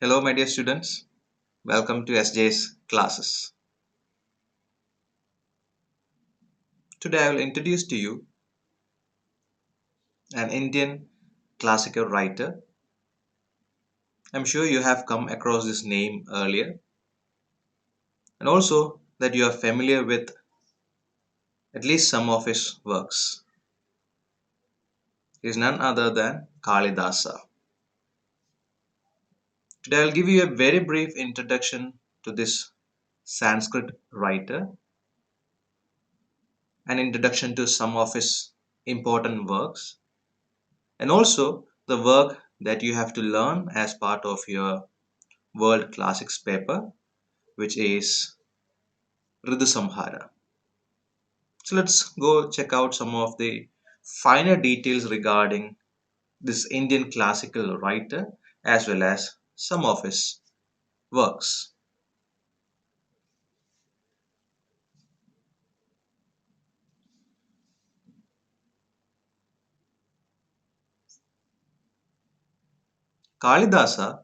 Hello, my dear students. Welcome to SJ's classes. Today, I will introduce to you an Indian classical writer. I'm sure you have come across this name earlier, and also that you are familiar with at least some of his works. He is none other than Kalidasa. Today, I'll give you a very brief introduction to this Sanskrit writer, an introduction to some of his important works, and also the work that you have to learn as part of your World Classics paper, which is Ritusamhara. So let's go check out some of the finer details regarding this Indian classical writer as well as some of his works. Kalidasa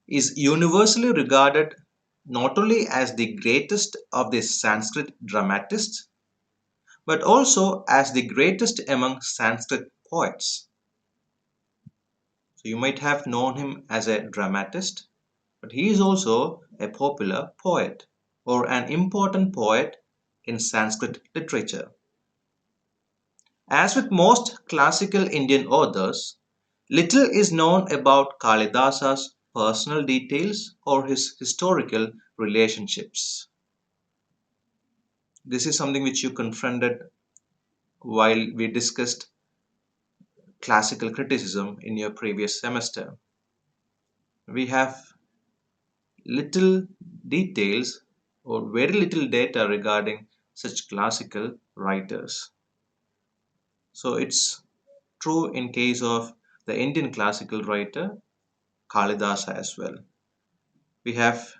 is universally regarded not only as the greatest of the Sanskrit dramatists but also as the greatest among Sanskrit poets. So you might have known him as a dramatist, but he is also a popular poet or an important poet in Sanskrit literature. As with most classical Indian authors, little is known about Kalidasa's personal details or his historical relationships. This is something which you confronted while we discussed classical criticism in your previous semester. We have little details or very little data regarding such classical writers. So it's true in case of the Indian classical writer Kalidasa as well. We have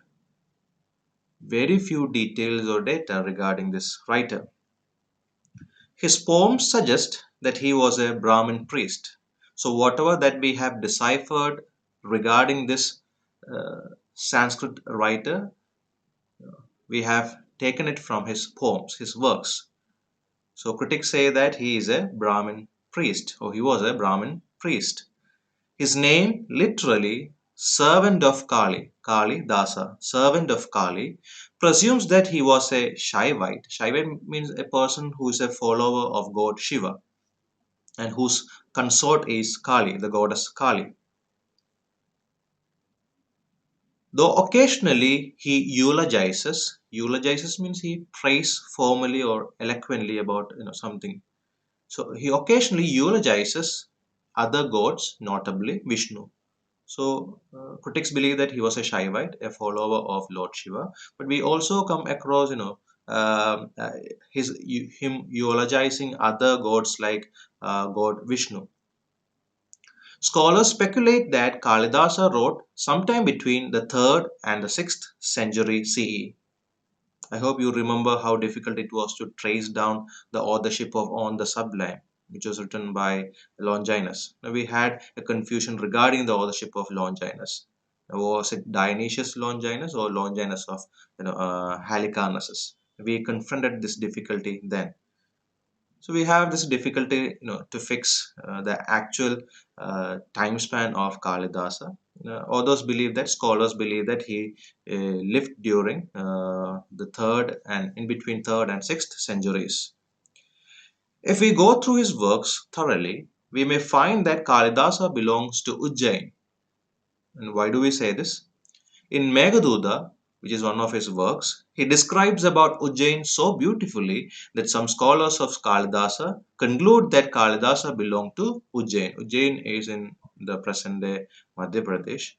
very few details or data regarding this writer. His poems suggest that he was a Brahmin priest. So whatever that we have deciphered regarding this Sanskrit writer, we have taken it from his poems, his works. So critics say that he is a Brahmin priest, or he was a Brahmin priest. His name literally servant of Kali, Kali Dasa, servant of Kali, presumes that he was a Shaivite. Shaivite means a person who is a follower of God Shiva and whose consort is Kali, the goddess Kali. Though occasionally he eulogizes means he prays formally or eloquently about something. So he occasionally eulogizes other gods, notably Vishnu. So critics believe that he was a Shaivite, a follower of Lord Shiva. But we also come across, um, uh, him eulogizing other gods like God Vishnu. Scholars speculate that Kalidasa wrote sometime between the 3rd and the 6th century CE. I hope you remember how difficult it was to trace down the authorship of On the Sublime, which was written by Longinus. Now, we had a confusion regarding the authorship of Longinus. Was it Dionysius Longinus or Longinus of Halicarnassus? We confronted this difficulty then. So we have this difficulty, to fix the actual time span of Kalidasa. Scholars believe that he lived during the third and in between third and sixth centuries. If we go through his works thoroughly, we may find that Kalidasa belongs to Ujjain. And why do we say this? In Meghaduta, which is one of his works, he describes about Ujjain so beautifully that some scholars of Kalidasa conclude that Kalidasa belonged to Ujjain. Ujjain is in the present day Madhya Pradesh,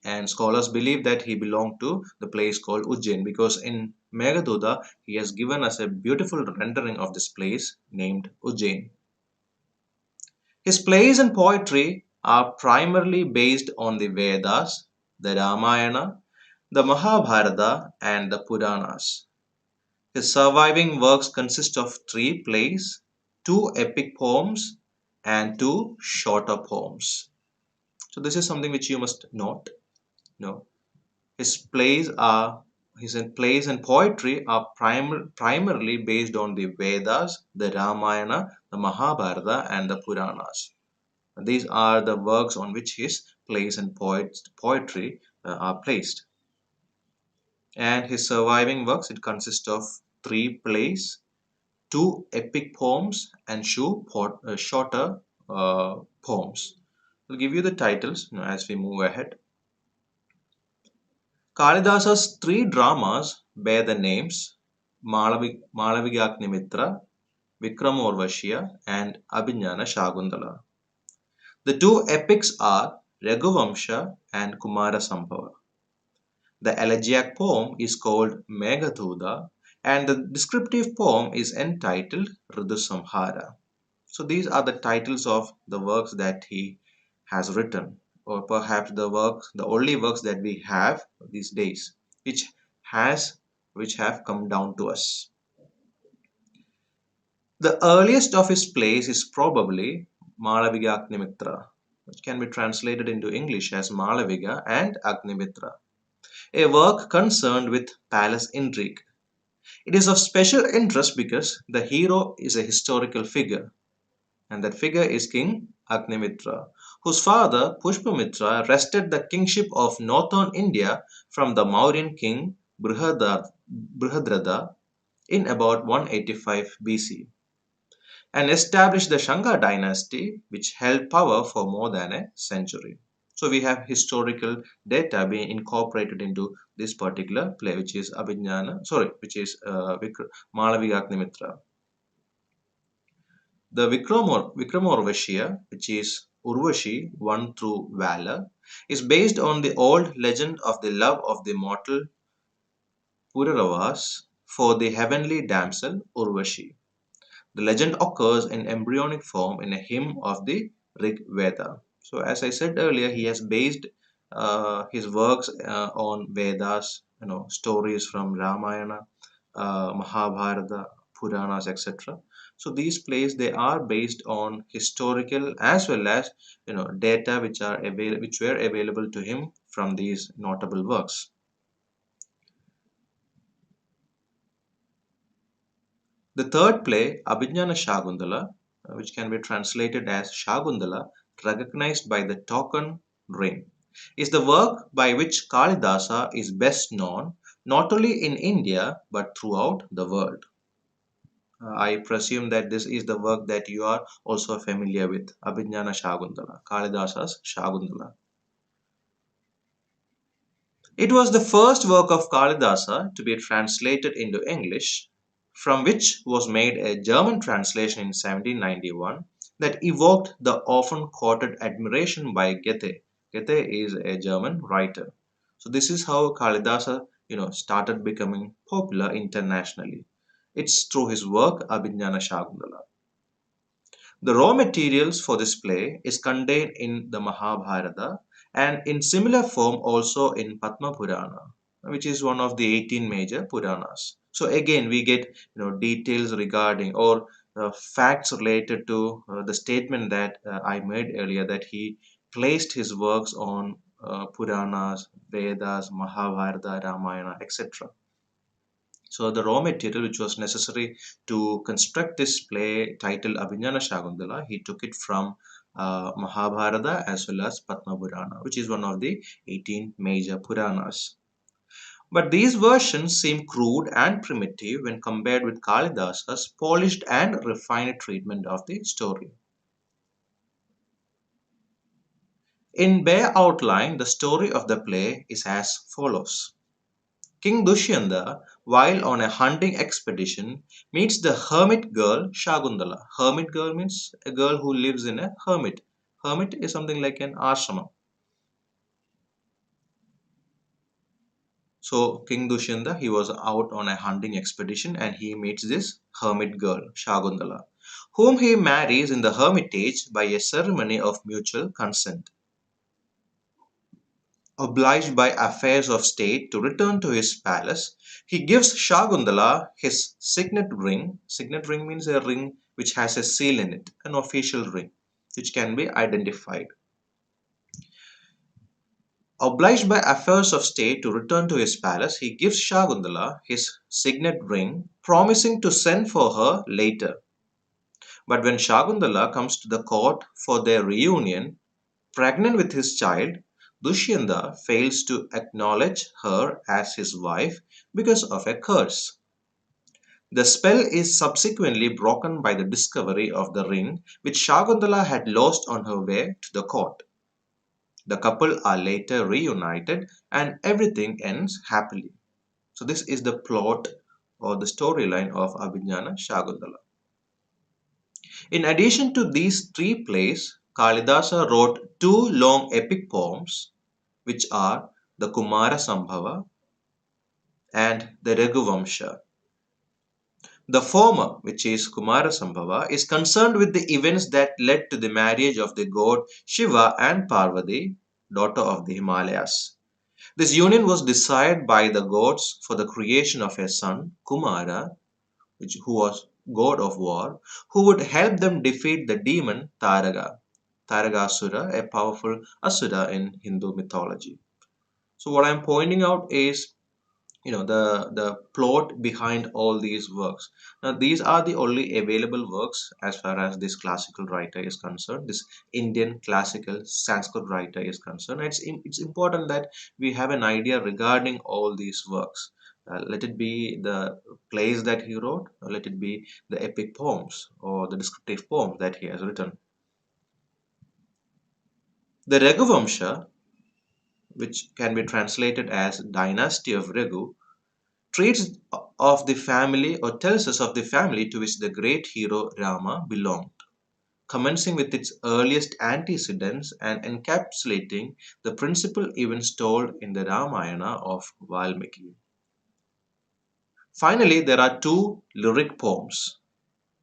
and scholars believe that he belonged to the place called Ujjain because in Meghaduta he has given us a beautiful rendering of this place named Ujjain. His plays and poetry are primarily based on the Vedas, the Ramayana, the Mahabharata, and the Puranas. His surviving works consist of 3 plays, 2 epic poems, and 2 shorter poems. So, this is something which you must note. You know, his plays are his plays and poetry are primarily based on the Vedas, the Ramayana, the Mahabharata, and the Puranas. These are the works on which his plays and poetry are placed. And his surviving works, it consists of three plays, two epic poems, and shorter poems. I'll give you the titles as we move ahead. Kalidasa's three dramas bear the names Maharaviyak Nimitra, Vikramoorvashya, and Abhignana Shakuntala. The two epics are Raghuvamsha and Kumara Sambhava. The elegiac poem is called Meghaduta, and the descriptive poem is entitled Ritusamhara. So these are the titles of the works that he has written, or perhaps the only works that we have these days, which has which have come down to us. The earliest of his plays is probably Maharaviyak Nimitra, which can be translated into English as Malaviga and Agnimitra, a work concerned with palace intrigue. It is of special interest because the hero is a historical figure, and that figure is King Agnimitra, whose father Pushpamitra wrested the kingship of northern India from the Mauryan king Brihadrada in about 185 BC and established the Shanga dynasty, which held power for more than a century. So we have historical data being incorporated into this particular play, which is Malaviyagnimitra. The Vikramorvashya, which is Urvashi, one through valor, is based on the old legend of the love of the mortal Pururavas for the heavenly damsel Urvashi. The legend occurs in embryonic form in a hymn of the Rig Veda. So, as I said earlier, he has based his works on Vedas, stories from Ramayana, Mahabharata, Puranas, etc. So these plays they are based on historical as well as data which were available to him from these notable works. The third play, Abhignana Shakuntala, which can be translated as Shakuntala, recognized by the token ring, is the work by which Kalidasa is best known not only in India but throughout the world. I presume that this is the work that you are also familiar with, Abhignana Shakuntala, Kalidasa's Shakuntala. It was the first work of Kalidasa to be translated into English, from which was made a German translation in 1791 that evoked the often quoted admiration by Goethe. Goethe is a German writer. So this is how Kalidasa, started becoming popular internationally. It's through his work Abhignana Shakuntala. The raw materials for this play is contained in the Mahabharata and in similar form also in Padma Purana, which is one of the 18 major Puranas. So again, we get details regarding or facts related to the statement that I made earlier that he placed his works on Puranas, Vedas, Mahabharata, Ramayana, etc. So the raw material which was necessary to construct this play titled Abhignana Shakuntala, he took it from Mahabharata as well as Padma Purana, which is one of the 18 major Puranas. But these versions seem crude and primitive when compared with Kalidasa's polished and refined treatment of the story. In bare outline, the story of the play is as follows. King Dushyanta, while on a hunting expedition, meets the hermit girl Shakuntala. Hermit girl means a girl who lives in a hermit. Hermit is something like an ashrama. So King Dushyanta, he was out on a hunting expedition and he meets this hermit girl Shakuntala, whom he marries in the hermitage by a ceremony of mutual consent. Obliged by affairs of state to return to his palace, he gives Shakuntala his signet ring. Signet ring means a ring which has a seal in it, an official ring which can be identified. Obliged by affairs of state to return to his palace, he gives Shagundala his signet ring, promising to send for her later. But when Shagundala comes to the court for their reunion, pregnant with his child, Dushyanta fails to acknowledge her as his wife because of a curse. The spell is subsequently broken by the discovery of the ring which Shagundala had lost on her way to the court. The couple are later reunited and everything ends happily. So, this is the plot or the storyline of Abhignana Shagundala. In addition to these three plays, Kalidasa wrote two long epic poems, which are the Kumara Sambhava and the Raghuvamsha. The former, which is Kumara Sambhava, is concerned with the events that led to the marriage of the god Shiva and Parvati, daughter of the Himalayas. This union was desired by the gods for the creation of a son, Kumara, who was god of war, who would help them defeat the demon Taraga, Taragasura, a powerful Asura in Hindu mythology. So what I'm pointing out is the plot behind all these works. Now these are the only available works as far as this classical writer is concerned, this Indian classical Sanskrit writer is concerned. It's important that we have an idea regarding all these works. Let it be the plays that he wrote, or let it be the epic poems or the descriptive poems that he has written. The Raghuvamsha, which can be translated as dynasty of Raghu, treats of the family or tells us of the family to which the great hero Rama belonged, commencing with its earliest antecedents and encapsulating the principal events told in the Ramayana of Valmiki. Finally, there are two lyric poems,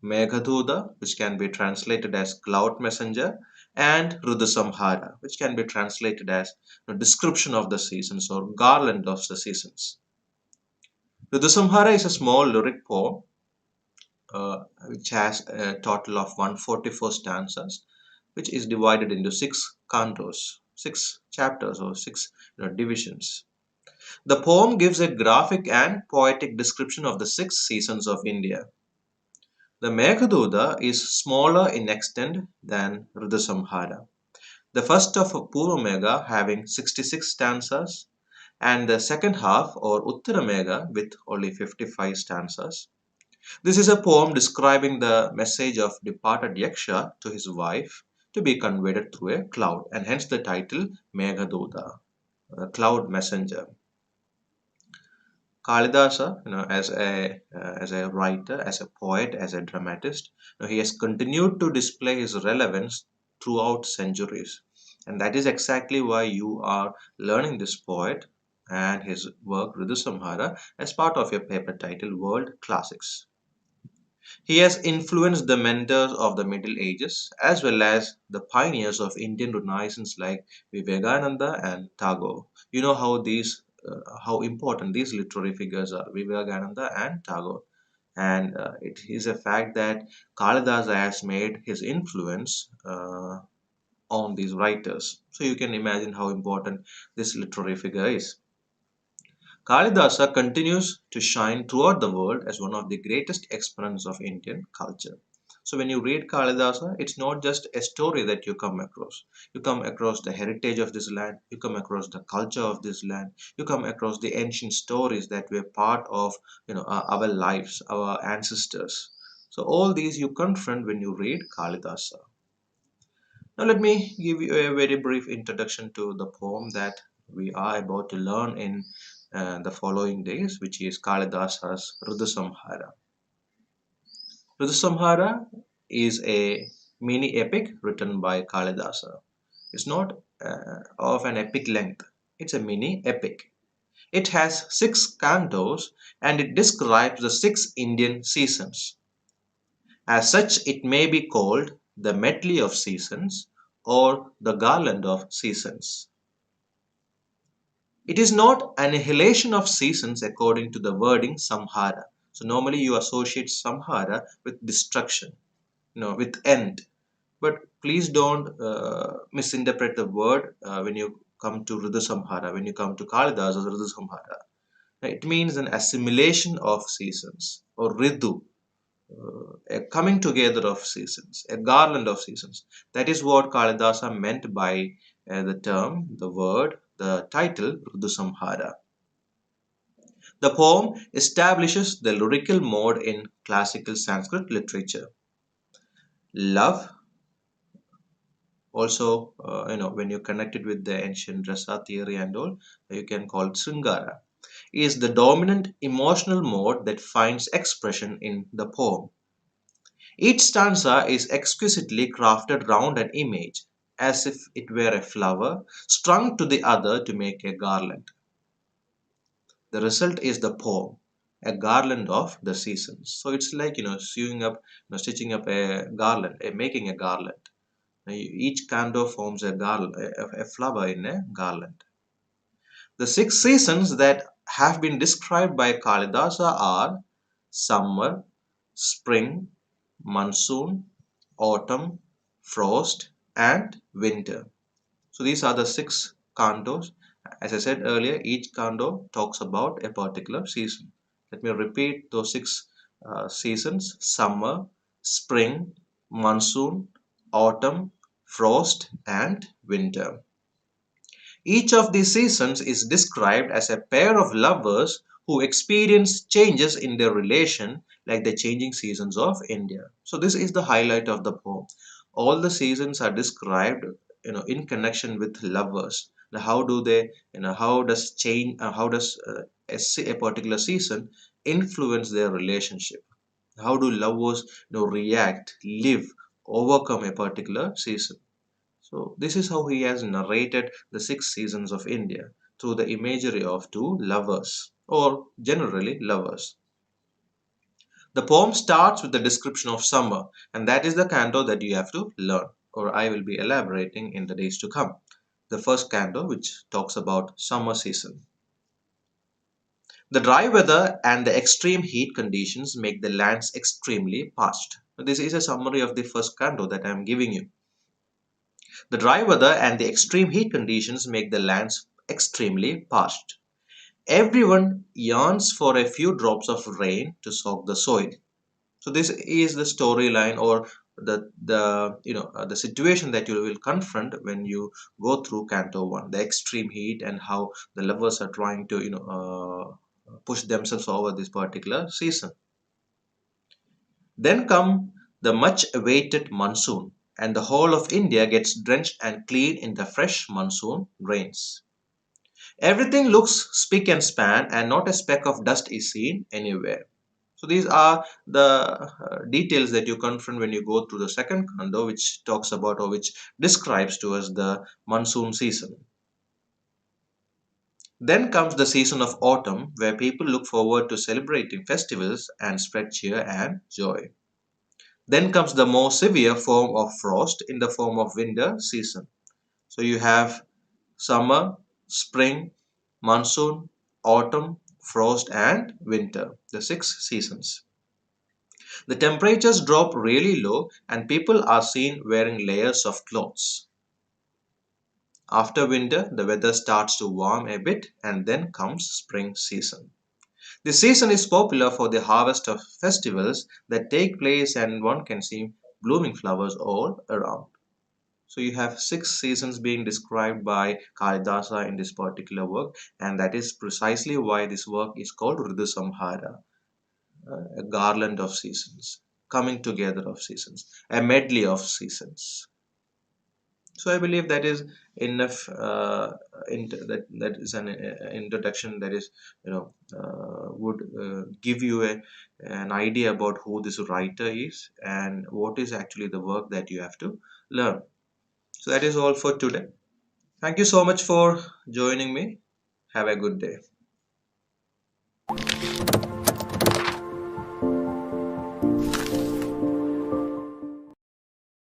Meghaduta, which can be translated as Cloud Messenger, and Ritusamhara, which can be translated as description of the seasons or garland of the seasons. Ritusamhara is a small lyric poem which has a total of 144 stanzas, which is divided into six cantos, six chapters or six divisions. The poem gives a graphic and poetic description of the six seasons of India. The Meghaduta is smaller in extent than Ritusamhara. The first of Purva Megha having 66 stanzas, and the second half or Uttara Megha with only 55 stanzas. This is a poem describing the message of departed Yaksha to his wife to be conveyed through a cloud, and hence the title Meghaduta, cloud messenger. Kalidasa, as a writer, as a poet, as a dramatist, he has continued to display his relevance throughout centuries, and that is exactly why you are learning this poet and his work Ritusamhara as part of your paper titled World Classics. He has influenced the mentors of the Middle Ages as well as the pioneers of Indian Renaissance like Vivekananda and Tagore. You know how important these literary figures are, Vivekananda and Tagore. And it is a fact that Kalidasa has made his influence on these writers. So you can imagine how important this literary figure is. Kalidasa continues to shine throughout the world as one of the greatest exponents of Indian culture. So when you read Kalidasa, it's not just a story that you come across. You come across the heritage of this land, you come across the culture of this land, you come across the ancient stories that were part of our lives, our ancestors. So all these you confront when you read Kalidasa. Now, let me give you a very brief introduction to the poem that we are about to learn in the following days, which is Kalidasa's Ritusamhara. Ritusamhara is a mini epic written by Kalidasa. It's not of an epic length, it's a mini epic. It has six cantos and it describes the six Indian seasons. As such, it may be called the medley of seasons or the garland of seasons. It is not annihilation of seasons according to the wording samhara. So normally you associate samhara with destruction, with end. But please don't misinterpret the word when you come to Ritusamhara, when you come to Kalidasa's Ritusamhara, it means an assimilation of seasons, or Ritu, a coming together of seasons, a garland of seasons. That is what Kalidasa meant by the term, the word, the title Ritusamhara. The poem establishes the lyrical mode in classical Sanskrit literature. Love, also, when you connect it with the ancient Rasa theory and all, you can call it Sringara, is the dominant emotional mode that finds expression in the poem. Each stanza is exquisitely crafted round an image, as if it were a flower strung to the other to make a garland. The result is the poem, a garland of the seasons. So it's like, sewing up, stitching up a garland, making a garland. Each canto forms a garland, a flower in a garland. The six seasons that have been described by Kalidasa are summer, spring, monsoon, autumn, frost, and winter. So these are the six cantos. As I said earlier, each canto talks about a particular season. Let me repeat those six seasons: summer, spring, monsoon, autumn, frost, and winter. Each of these seasons is described as a pair of lovers who experience changes in their relation, like the changing seasons of India. So this is the highlight of the poem. All the seasons are described, in connection with lovers. Now, how do they, how does change, how does a particular season influence their relationship? How do lovers, react, live, overcome a particular season? So this is how he has narrated the six seasons of India through the imagery of two lovers, or generally lovers. The poem starts with the description of summer, and that is the canto that you have to learn, or I will be elaborating in the days to come. The first canto, which talks about summer season. The dry weather and the extreme heat conditions make the lands extremely parched. This is a summary of the first canto that I am giving you. The dry weather and the extreme heat conditions make the lands extremely parched. Everyone yearns for a few drops of rain to soak the soil. So this is the storyline, or the situation that you will confront when you go through Canto 1, the extreme heat and how the lovers are trying to push themselves over this particular season. Then come the much awaited monsoon, and the whole of India gets drenched and clean in the fresh monsoon rains. Everything looks spick and span, and not a speck of dust is seen anywhere. So these are the details that you confront when you go through the second canto, which talks about, or which describes to us, the monsoon season. Then comes the season of autumn, where people look forward to celebrating festivals and spread cheer and joy. Then comes the more severe form of frost in the form of winter season. So you have summer, spring, monsoon, autumn, frost, and winter, the six seasons. The temperatures drop really low, and people are seen wearing layers of clothes. After winter, the weather starts to warm a bit, and then comes spring season. This season is popular for the harvest of festivals that take place, and one can see blooming flowers all around. So you have six seasons being described by Kalidasa in this particular work, and that is precisely why this work is called Ritusamhara, a garland of seasons, coming together of seasons, a medley of seasons. So I believe that is enough. That is an introduction that is, would give you an idea about who this writer is and what is actually the work that you have to learn. So that is all for today. Thank you so much for joining me. Have a good day.